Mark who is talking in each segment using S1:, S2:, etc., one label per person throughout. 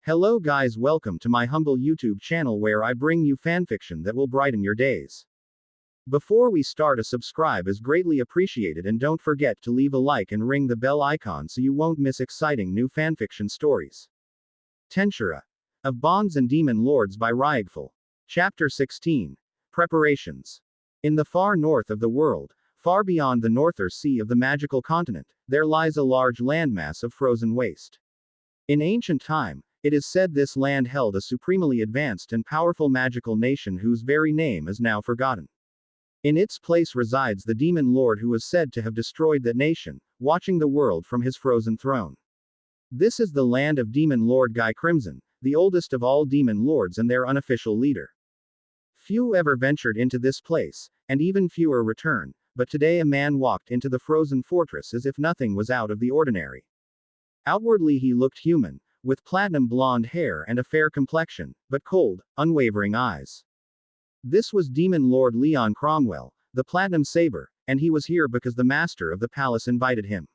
S1: Hello guys, welcome to my humble YouTube channel where I bring you fanfiction that will brighten your days. Before we start, a subscribe is greatly appreciated, and don't forget to leave a like and ring the bell icon so you won't miss exciting new fanfiction stories. Tensura of Bonds and Demon Lords by Ryagful. Chapter 16. Preparations. In the far north of the world, far beyond the northern sea of the magical continent, there lies a large landmass of frozen waste. In ancient time, it is said this land held a supremely advanced and powerful magical nation whose very name is now forgotten. In its place resides the demon lord who is said to have destroyed that nation, watching the world from his frozen throne. This is the land of demon lord Guy Crimson, the oldest of all demon lords and their unofficial leader. Few ever ventured into this place, and even fewer return, but today a man walked into the frozen fortress as if nothing was out of the ordinary. Outwardly he looked human, with platinum blonde hair and a fair complexion, but cold, unwavering eyes. This was Demon Lord Leon Cromwell, the Platinum Saber, and he was here because the master of the palace invited him.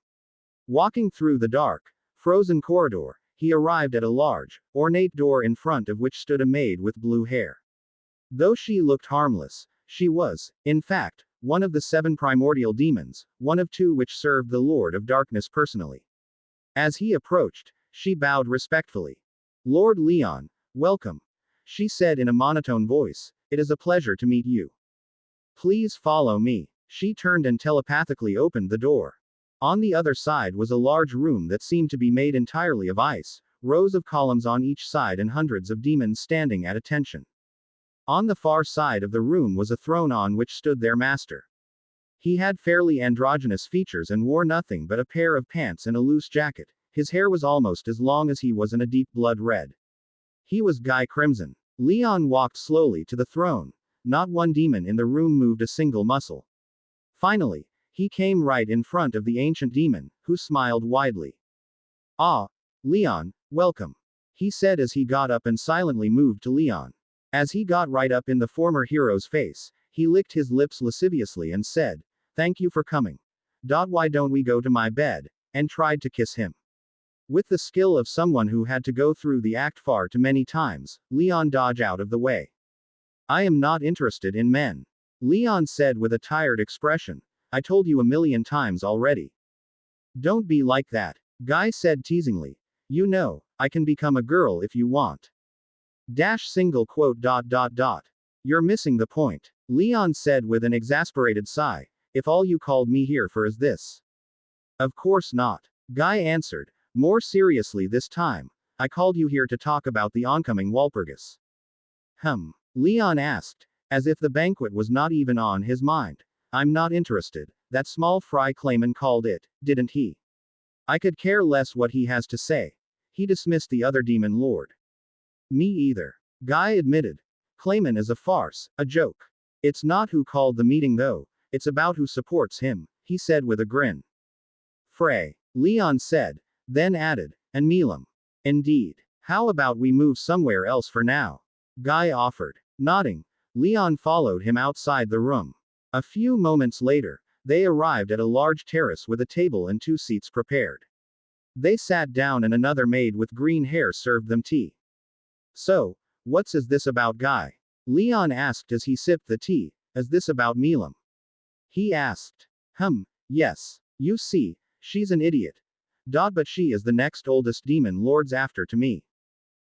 S1: Walking through the dark, frozen corridor, he arrived at a large, ornate door in front of which stood a maid with blue hair. Though she looked harmless, she was, in fact, one of the 7 primordial demons, one of 2 which served the Lord of Darkness personally. As he approached, she bowed respectfully. "Lord Leon, welcome," she said in a monotone voice. "It is a pleasure to meet you. Please follow me." She turned and telepathically opened the door. On the other side was a large room that seemed to be made entirely of ice, rows of columns on each side and hundreds of demons standing at attention. On the far side of the room was a throne on which stood their master. He had fairly androgynous features and wore nothing but a pair of pants and a loose jacket. His hair was almost as long as he was and a deep blood red. He was Guy Crimson. Leon walked slowly to the throne. Not one demon in the room moved a single muscle. Finally, he came right in front of the ancient demon, who smiled widely. "Ah, Leon, welcome," he said as he got up and silently moved to Leon. As he got right up in the former hero's face, he licked his lips lasciviously and said, "Thank you for coming. Why don't we go to my bed?" and tried to kiss him. With the skill of someone who had to go through the act far too many times, Leon dodged out of the way. "I am not interested in men," Leon said with a tired expression. "I told you a million times already." "Don't be like that," Guy said teasingly. "You know, I can become a girl if you want. Single quote. You're missing the point," Leon said with an exasperated sigh. "If all you called me here for is this." "Of course not," Guy answered, more seriously this time. "I called you here to talk about the oncoming Walpurgis." Leon asked, as if the banquet was not even on his mind. "I'm not interested. That small fry Clayman called it, didn't he? I could care less what he has to say. He dismissed the other demon lord." "Me either," Guy admitted. "Clayman is a farce, a joke. It's not who called the meeting though, it's about who supports him," he said with a grin. "Frey," Leon said, then added, "and Milim. Indeed. How about we move somewhere else for now?" Guy offered. Nodding, Leon followed him outside the room. A few moments later, they arrived at a large terrace with a table and 2 seats prepared. They sat down and another maid with green hair served them tea. "So, what's is this about, Guy?" Leon asked as he sipped the tea. "Is this about Milim?" he asked. Yes. You see, she's an idiot. But she is the next oldest demon lords after to me.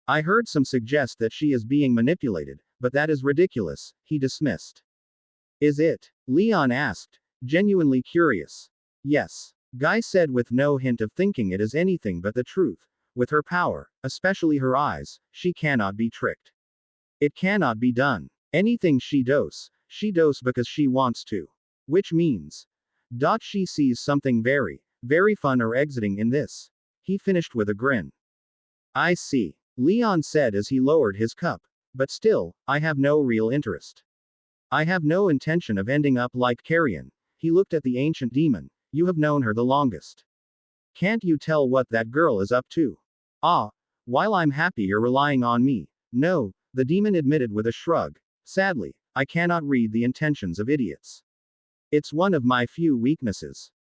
S1: I heard some suggest that she is being manipulated, but that is ridiculous," he dismissed. "Is it?" Leon asked, genuinely curious. "Yes," Guy said with no hint of thinking it as anything but the truth. "With her power, especially her eyes, she cannot be tricked. It cannot be done. Anything she does because she wants to. Which means, she sees something very, very fun or exiting in this," he finished with a grin. "I see," Leon said as he lowered his cup. "But still, I have no real interest. I have no intention of ending up like Carrion." He looked at the ancient demon. "You have known her the longest. Can't you tell what that girl is up to?" While I'm happy you're relying on me." "No," the demon admitted with a shrug. "Sadly, I cannot read the intentions of idiots. It's one of my few weaknesses."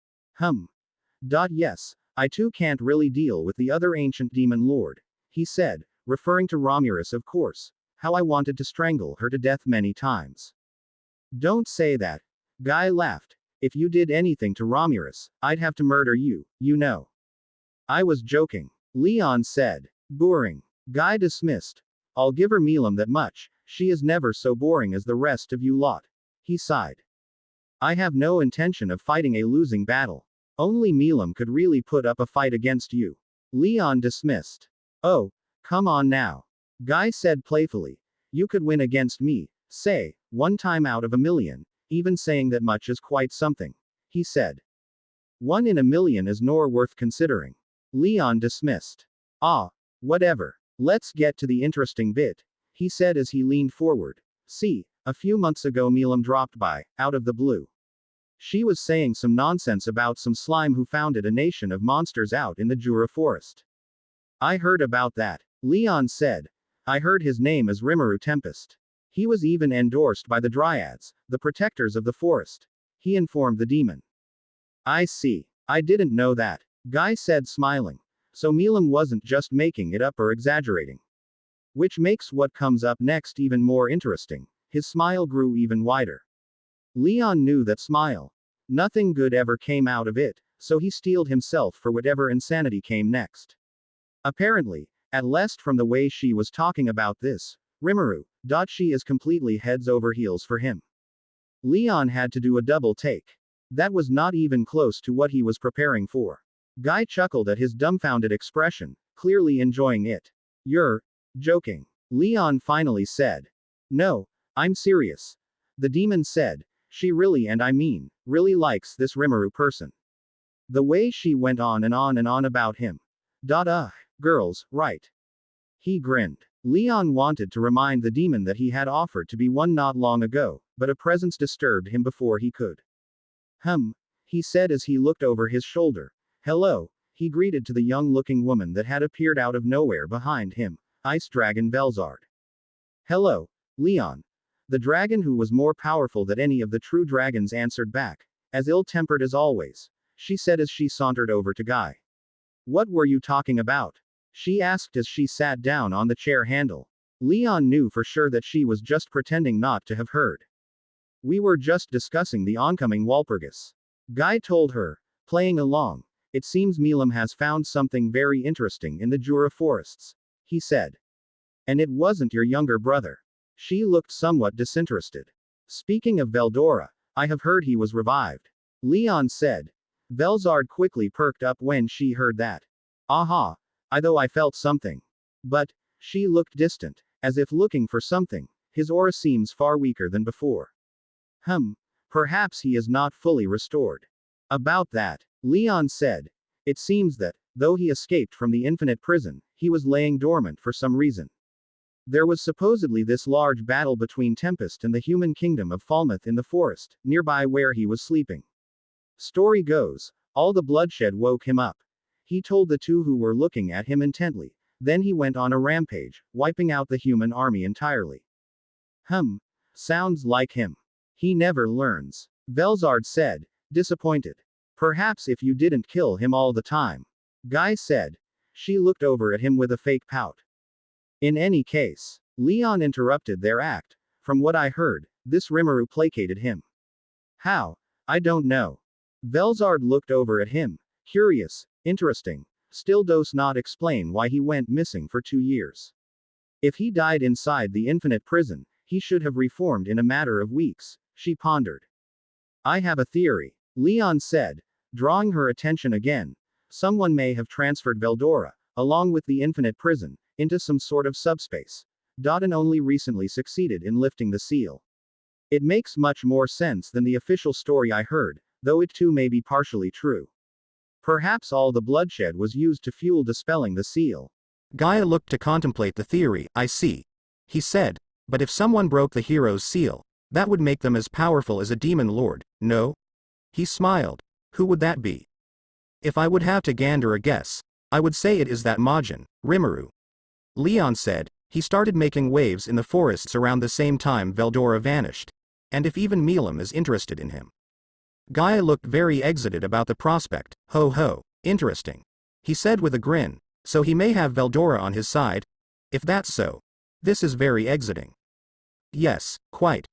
S1: Yes, I too can't really deal with the other ancient demon lord," he said, referring to Romulus of course. How I wanted to strangle her to death many times. Don't say that. Guy laughed. If you did anything to Romulus, I'd have to murder you, you know. I was joking. Leon said. Boring. Guy dismissed. I'll give her Milim that much, she is never so boring as the rest of you lot. He sighed. I have no intention of fighting a losing battle. Only Milim could really put up a fight against you. Leon dismissed. Oh, come on now. Guy said playfully. You could win against me, say, 1 time out of a million, even saying that much is quite something. He said. 1 in a million is nor worth considering. Leon dismissed. Ah, whatever. Let's get to the interesting bit, he said as he leaned forward. See, a few months ago Milim dropped by, out of the blue. She was saying some nonsense about some slime who founded a nation of monsters out in the Jura forest. I heard about that, Leon said. I heard his name is Rimuru Tempest. He was even endorsed by the Dryads, the protectors of the forest. He informed the demon. I see. I didn't know that, Guy said smiling. So Milim wasn't just making it up or exaggerating. Which makes what comes up next even more interesting. His smile grew even wider. Leon knew that smile. Nothing good ever came out of it, so he steeled himself for whatever insanity came next. Apparently, at least from the way she was talking about this, Rimuru, she is completely heads over heels for him. Leon had to do a double take. That was not even close to what he was preparing for. Guy chuckled at his dumbfounded expression, clearly enjoying it. You're joking, Leon finally said. No, I'm serious. The demon said. She really, and I mean, really likes this Rimuru person. The way she went on and on and on about him. Girls, right. He grinned. Leon wanted to remind the demon that he had offered to be one not long ago, but a presence disturbed him before he could. He said as he looked over his shoulder. Hello, he greeted to the young-looking woman that had appeared out of nowhere behind him, Ice Dragon Velzard. Hello, Leon. The dragon who was more powerful than any of the true dragons answered back, as ill-tempered as always, she said as she sauntered over to Guy. What were you talking about? She asked as she sat down on the chair handle. Leon knew for sure that she was just pretending not to have heard. We were just discussing the oncoming Walpurgis. Guy told her, playing along. It seems Milim has found something very interesting in the Jura forests, he said. And it wasn't your younger brother. She looked somewhat disinterested. Speaking of Veldora, I have heard he was revived. Leon said. Velzard quickly perked up when she heard that. Aha. I felt something. But, she looked distant, as if looking for something. His aura seems far weaker than before. Perhaps he is not fully restored. About that, Leon said. It seems that, though he escaped from the infinite prison, he was laying dormant for some reason. There was supposedly this large battle between Tempest and the human kingdom of Falmouth in the forest, nearby where he was sleeping. Story goes, all the bloodshed woke him up. He told the two who were looking at him intently. Then he went on a rampage, wiping out the human army entirely. Sounds like him. He never learns, Velzard said, disappointed. Perhaps if you didn't kill him all the time. Guy said. She looked over at him with a fake pout. In any case, Leon interrupted their act. From what I heard, this Rimuru placated him. How? I don't know. Velzard looked over at him. Curious, interesting. Still does not explain why he went missing for 2 years. If he died inside the infinite prison, he should have reformed in a matter of weeks, she pondered. I have a theory, Leon said, drawing her attention again. Someone may have transferred Veldora, along with the infinite prison, into some sort of subspace. And only recently succeeded in lifting the seal. It makes much more sense than the official story I heard, though it too may be partially true. Perhaps all the bloodshed was used to fuel dispelling the seal.
S2: Gaia looked to contemplate the theory. I see. He said, but if someone broke the hero's seal, that would make them as powerful as a demon lord, no? He smiled. Who would that be? If I would have to gander a guess, I would say it is that Majin, Rimuru. Leon said. He started making waves in the forests around the same time Veldora vanished. And if even Milim is interested in him. Gaia looked very excited about the prospect. Ho ho, interesting. He said with a grin. So he may have Veldora on his side? If that's so. This is very exiting. Yes, quite.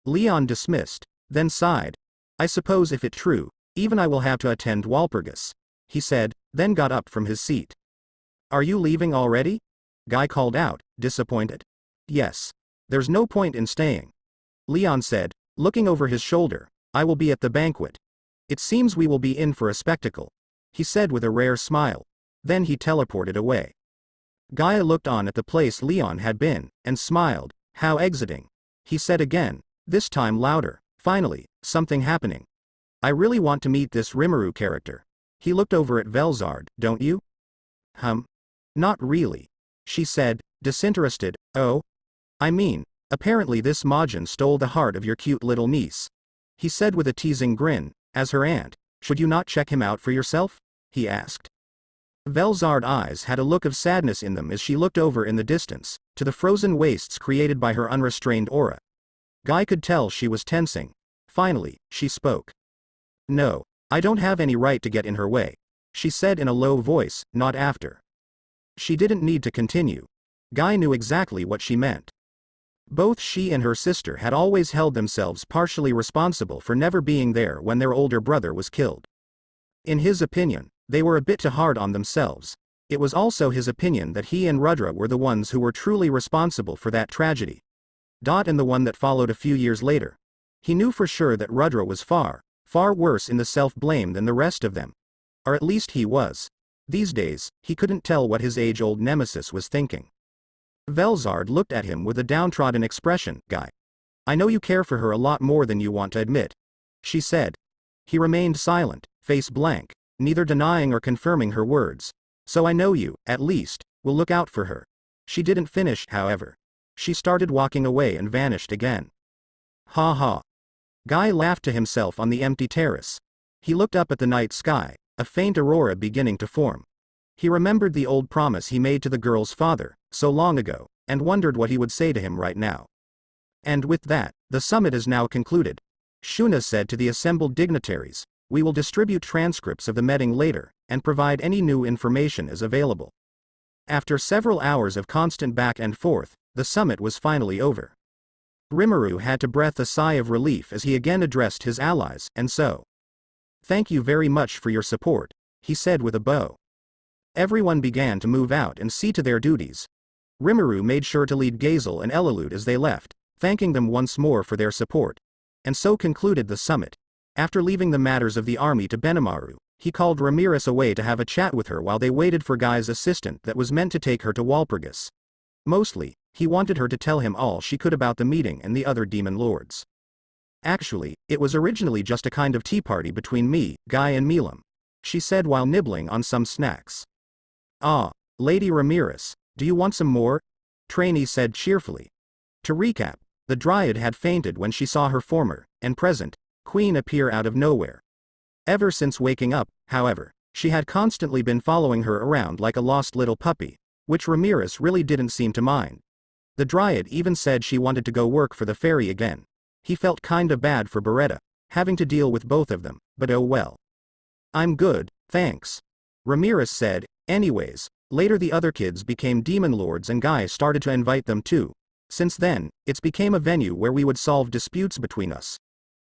S2: Leon dismissed, then sighed. I suppose if it true, even I will have to attend Walpurgis, he said, then got up from his seat. Are you leaving already? Guy called out, disappointed. Yes. There's no point in staying. Leon said, looking over his shoulder. I will be at the banquet. It seems we will be in for a spectacle, he said with a rare smile. Then he teleported away. Guy looked on at the place Leon had been, and smiled. How exiting, he said again, this time louder. Finally, something happening. I really want to meet this Rimuru character. He looked over at Velzard, don't you? Not really, she said, disinterested. Oh? I mean, apparently this Majin stole the heart of your cute little niece, he said with a teasing grin. As her aunt, should you not check him out for yourself? He asked. Velzard's eyes had a look of sadness in them as she looked over in the distance, to the frozen wastes created by her unrestrained aura. Guy could tell she was tensing. Finally, she spoke. No, I don't have any right to get in her way, she said in a low voice, not after. She didn't need to continue. Guy knew exactly what she meant. Both she and her sister had always held themselves partially responsible for never being there when their older brother was killed. In his opinion, they were a bit too hard on themselves. It was also his opinion that he and Rudra were the ones who were truly responsible for that tragedy. And the one that followed a few years later. He knew for sure that Rudra was far, far worse in the self-blame than the rest of them. Or at least he was. These days, he couldn't tell what his age-old nemesis was thinking. Velzard looked at him with a downtrodden expression. Guy. I know you care for her a lot more than you want to admit, she said. He remained silent, face blank, neither denying or confirming her words. So I know you, at least, will look out for her. She didn't finish, however. She started walking away and vanished again. Ha ha. Guy laughed to himself on the empty terrace. He looked up at the night sky, a faint aurora beginning to form. He remembered the old promise he made to the girl's father, so long ago, and wondered what he would say to him right now. And with that, the summit is now concluded. Shuna said to the assembled dignitaries, we will distribute transcripts of the meeting later, and provide any new information as available. After several hours of constant back and forth, the summit was finally over. Rimuru had to breathe a sigh of relief as he again addressed his allies, and so. Thank you very much for your support, he said with a bow. Everyone began to move out and see to their duties. Rimuru made sure to lead Gazel and Elalude as they left, thanking them once more for their support. And so concluded the summit. After leaving the matters of the army to Benimaru, he called Ramirez away to have a chat with her while they waited for Guy's assistant that was meant to take her to Walpurgis. Mostly, he wanted her to tell him all she could about the meeting and the other demon lords. Actually, it was originally just a kind of tea party between me, Guy and Milim, she said while nibbling on some snacks. Ah, Lady Ramirez, do you want some more? Trainee said cheerfully. To recap, the Dryad had fainted when she saw her former, and present, queen appear out of nowhere. Ever since waking up, however, she had constantly been following her around like a lost little puppy, which Ramirez really didn't seem to mind. The Dryad even said she wanted to go work for the fairy again. He felt kinda bad for Beretta, having to deal with both of them, but oh well. I'm good, thanks. Ramirez said. Anyways, later the other kids became demon lords and Guy started to invite them too. Since then, it's became a venue where we would solve disputes between us.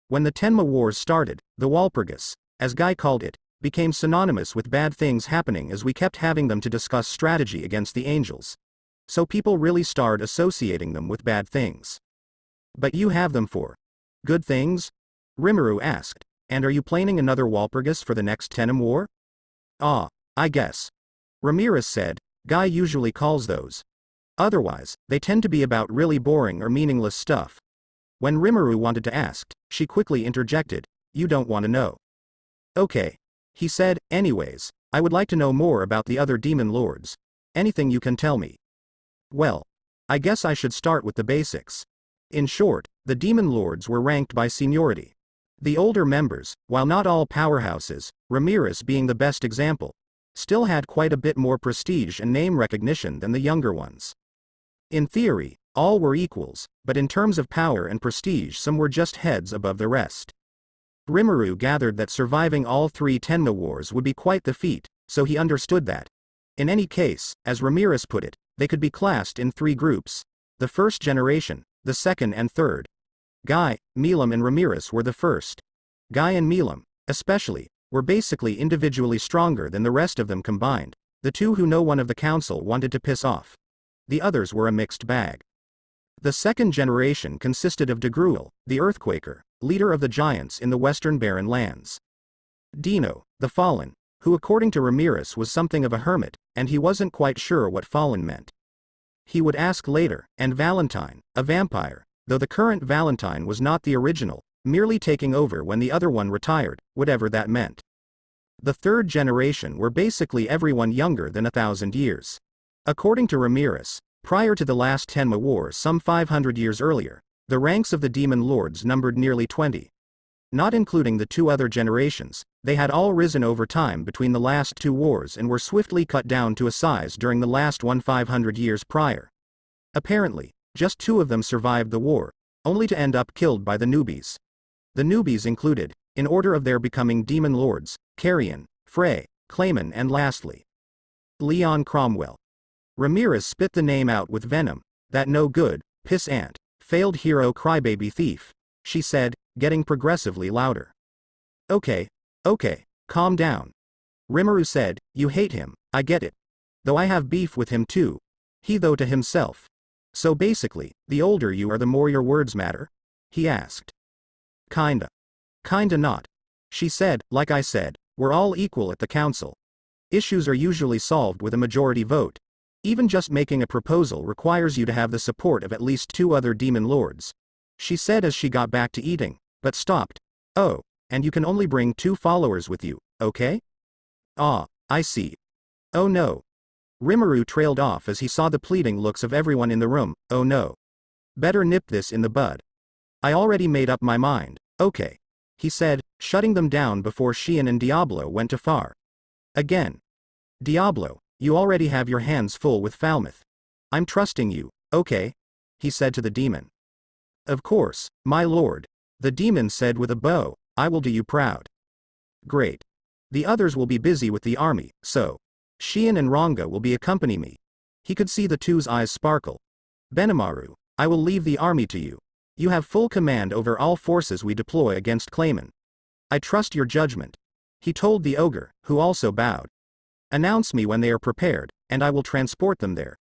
S2: When the Tenma Wars started, the Walpurgis, as Guy called it, became synonymous with bad things happening as we kept having them to discuss strategy against the angels. So people really started associating them with bad things. But you have them for good things? Rimuru asked. And are you planning another Walpurgis for the next Tenma War? Ah, I guess. Ramirez said. Guy usually calls those. Otherwise, they tend to be about really boring or meaningless stuff. When Rimuru wanted to ask, she quickly interjected, you don't want to know. Okay. He said, anyways, I would like to know more about the other demon lords. Anything you can tell me. Well, I guess I should start with the basics. In short, the demon lords were ranked by seniority. The older members, while not all powerhouses, Ramirez being the best example, still had quite a bit more prestige and name recognition than the younger ones. In theory, all were equals, but in terms of power and prestige some were just heads above the rest. Rimuru gathered that surviving all 3 Tenma Wars would be quite the feat, so he understood that. In any case, as Ramirez put it, They could be classed in 3 groups. The first generation, the second and third. Guy, Milim and Ramirez were the first. Guy and Milim, especially, were basically individually stronger than the rest of them combined. The 2 who no one of the council wanted to piss off. The others were a mixed bag. The second generation consisted of Degruel, the Earthquaker, leader of the giants in the Western Barren Lands. Dino, the Fallen, who according to Ramirez was something of a hermit, and he wasn't quite sure what Fallen meant. He would ask later, and Valentine, a vampire, though the current Valentine was not the original, merely taking over when the other one retired, whatever that meant. The third generation were basically everyone younger than 1,000 years. According to Ramirez, prior to the last Tenma War some 500 years earlier, the ranks of the demon lords numbered nearly 20. Not including the 2 other generations, they had all risen over time between the last 2 wars and were swiftly cut down to a size during the last one 500 years prior. Apparently, just 2 of them survived the war, only to end up killed by the newbies. The newbies included, in order of their becoming demon lords, Carrion, Frey, Clayman and lastly, Leon Cromwell. Ramirez spit the name out with venom. That no good, piss ant, failed hero crybaby thief, she said, getting progressively louder. Okay, calm down. Rimuru said, you hate him, I get it. Though I have beef with him too. He though to himself. So basically, the older you are the more your words matter? He asked. Kinda not. She said, like I said, we're all equal at the council. Issues are usually solved with a majority vote. Even just making a proposal requires you to have the support of at least 2 other demon lords. She said as she got back to eating, but stopped. Oh, and you can only bring 2 followers with you, okay? Ah, I see. Oh no. Rimuru trailed off as he saw the pleading looks of everyone in the room. Oh no. Better nip this in the bud. I already made up my mind, okay. He said, shutting them down before Xian and Diablo went too far. Again. Diablo, you already have your hands full with Falmouth. I'm trusting you, okay? He said to the demon. Of course, my lord. The demon said with a bow, I will do you proud. Great. The others will be busy with the army, so. Xian and Ranga will be accompany me. He could see the 2's eyes sparkle. Benimaru, I will leave the army to you. You have full command over all forces we deploy against Clayman. I trust your judgment. He told the ogre, who also bowed. Announce me when they are prepared, and I will transport them there.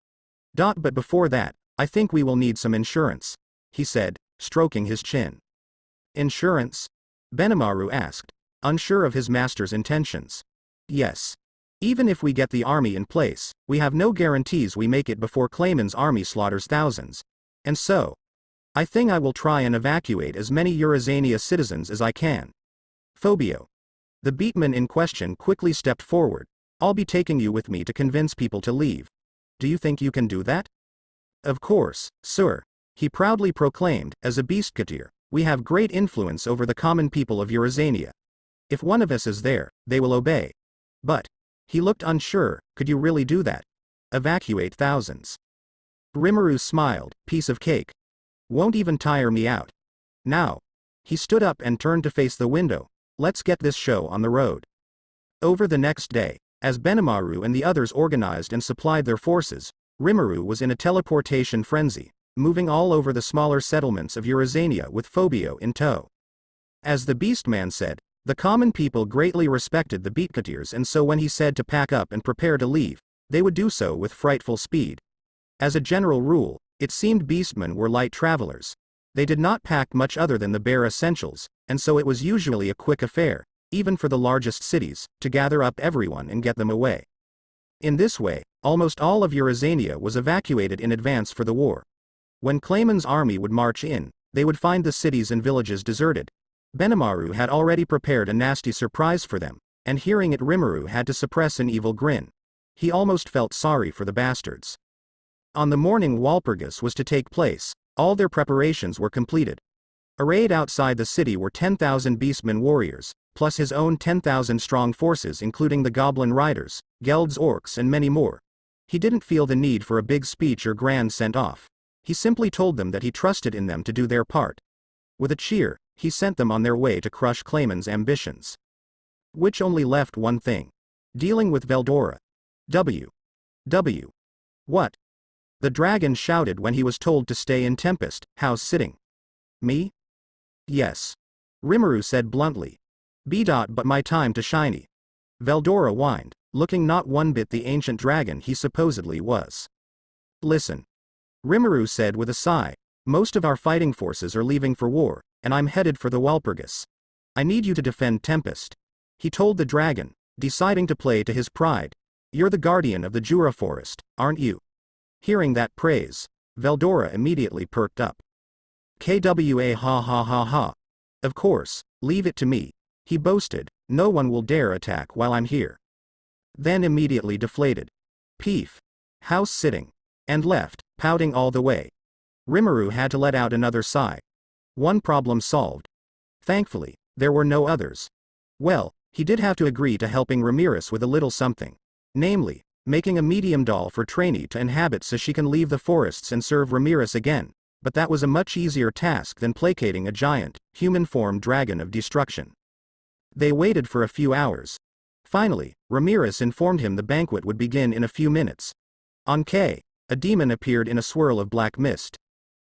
S2: But before that, I think we will need some insurance, he said, stroking his chin. Insurance? Benimaru asked, unsure of his master's intentions. Yes. Even if we get the army in place, we have no guarantees we make it before Clayman's army slaughters thousands. And so, I think I will try and evacuate as many Eurazania citizens as I can. Phobio. The beatman in question quickly stepped forward. I'll be taking you with me to convince people to leave. Do you think you can do that? Of course, sir. He proudly proclaimed, as a beastketeer, we have great influence over the common people of Eurazania. If one of us is there, they will obey. But, he looked unsure, could you really do that? Evacuate thousands. Rimuru smiled, piece of cake. Won't even tire me out. Now. He stood up and turned to face the window. Let's get this show on the road. Over the next day, as Benimaru and the others organized and supplied their forces, Rimuru was in a teleportation frenzy, moving all over the smaller settlements of Eurazania with Phobio in tow. As the Beastman said, the common people greatly respected the beatketeers, and so when he said to pack up and prepare to leave, they would do so with frightful speed. As a general rule, it seemed beastmen were light travelers. They did not pack much other than the bare essentials, and so it was usually a quick affair, even for the largest cities, to gather up everyone and get them away. In this way, almost all of Eurazania was evacuated in advance for the war. When Clayman's army would march in, they would find the cities and villages deserted. Benimaru had already prepared a nasty surprise for them, and hearing it Rimuru had to suppress an evil grin. He almost felt sorry for the bastards. On the morning Walpurgis was to take place, all their preparations were completed. Arrayed outside the city were 10,000 beastmen warriors, plus his own 10,000 strong forces including the goblin riders, Geld's orcs and many more. He didn't feel the need for a big speech or grand sent-off. He simply told them that he trusted in them to do their part. With a cheer, he sent them on their way to crush Clayman's ambitions. Which only left one thing. Dealing with Veldora. What? The dragon shouted when he was told to stay in Tempest House sitting. Me? Yes. Rimuru said bluntly. But my time to shiny. Veldora whined, looking not one bit the ancient dragon he supposedly was. Listen. Rimuru said with a sigh, most of our fighting forces are leaving for war, and I'm headed for the Walpurgis. I need you to defend Tempest. He told the dragon, deciding to play to his pride. You're the guardian of the Jura forest, aren't you? Hearing that praise, Veldora immediately perked up. Kwa ha ha ha ha. Of course, leave it to me. He boasted, no one will dare attack while I'm here. Then immediately deflated. Peef. House sitting. And left, pouting all the way. Rimuru had to let out another sigh. One problem solved. Thankfully, there were no others. Well, he did have to agree to helping Ramirez with a little something. Namely, making a medium doll for Trainee to inhabit so she can leave the forests and serve Ramirez again, but that was a much easier task than placating a giant, human-formed dragon of destruction. They waited for a few hours. Finally, Ramirez informed him the banquet would begin in a few minutes. On K, a demon appeared in a swirl of black mist.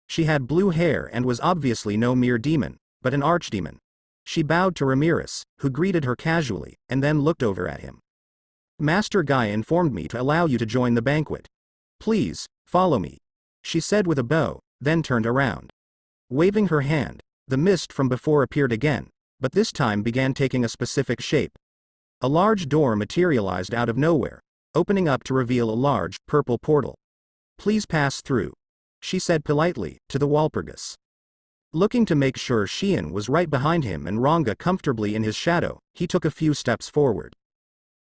S2: She had blue hair and was obviously no mere demon, but an archdemon. She bowed to Ramirez, who greeted her casually, and then looked over at him. Master Guy informed me to allow you to join the banquet. Please, follow me, she said with a bow, then turned around. Waving her hand, the mist from before appeared again, but this time began taking a specific shape. A large door materialized out of nowhere, opening up to reveal a large, purple portal. Please pass through, she said politely, to the Walpurgis. Looking to make sure Xian was right behind him and Ranga comfortably in his shadow, he took a few steps forward.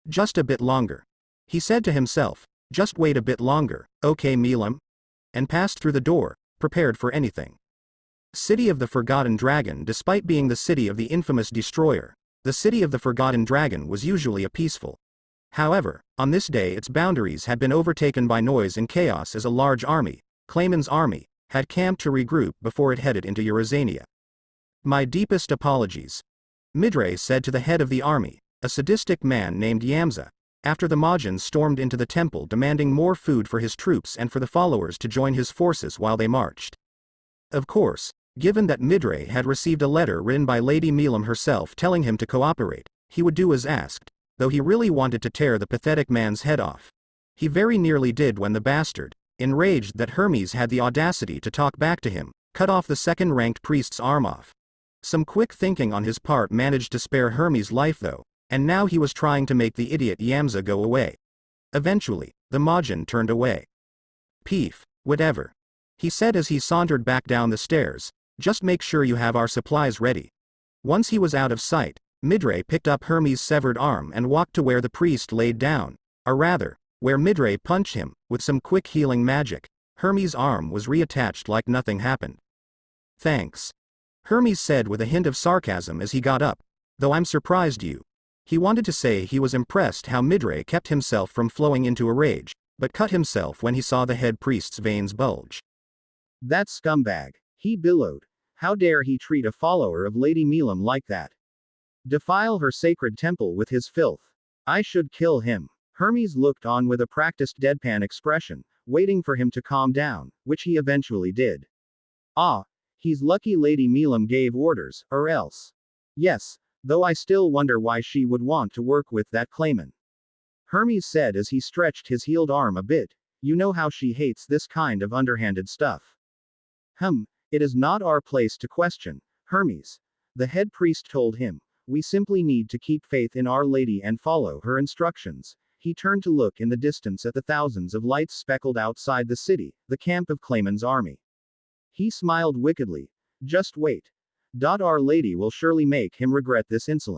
S2: Just a bit longer. He said to himself, just wait a bit longer, okay Milim? And passed through the door, prepared for anything. City of the Forgotten Dragon. Despite being the city of the infamous destroyer, the city of the Forgotten Dragon was usually a peaceful. However, on this day its boundaries had been overtaken by noise and chaos as a large army, Clayman's army, had camped to regroup before it headed into Eurasania. My deepest apologies, Midre said to the head of the army, a sadistic man named Yamza, after the Majins stormed into the temple demanding more food for his troops and for the followers to join his forces while they marched. Of course, given that Midre had received a letter written by Lady Milim herself telling him to cooperate, he would do as asked, though he really wanted to tear the pathetic man's head off. He very nearly did when the bastard, enraged that Hermes had the audacity to talk back to him, cut off the second-ranked priest's arm off. Some quick thinking on his part managed to spare Hermes' life though, and now he was trying to make the idiot Yamza go away. Eventually, the Majin turned away. Peef, whatever, he said as he sauntered back down the stairs, just make sure you have our supplies ready. Once he was out of sight, Midre picked up Hermes' severed arm and walked to where the priest laid down, or rather, where Midre punched him. With some quick healing magic, Hermes' arm was reattached like nothing happened. Thanks, Hermes said with a hint of sarcasm as he got up, though I'm surprised you. He wanted to say he was impressed how Midre kept himself from flowing into a rage, but cut himself when he saw the head priest's veins bulge.
S1: That scumbag, he bellowed. How dare he treat a follower of Lady Milim like that? Defile her sacred temple with his filth. I should kill him. Hermes looked on with a practiced deadpan expression, waiting for him to calm down, which he eventually did. Ah, he's lucky Lady Milim gave orders, or else. Yes, though I still wonder why she would want to work with that Clayman. Hermes said as he stretched his healed arm a bit. You know how she hates this kind of underhanded stuff. It is not our place to question, Hermes. The head priest told him. We simply need to keep faith in Our Lady and follow her instructions. He turned to look in the distance at the thousands of lights speckled outside the city, the camp of Clayman's army. He smiled wickedly. Just wait. Our Lady will surely make him regret this insolence.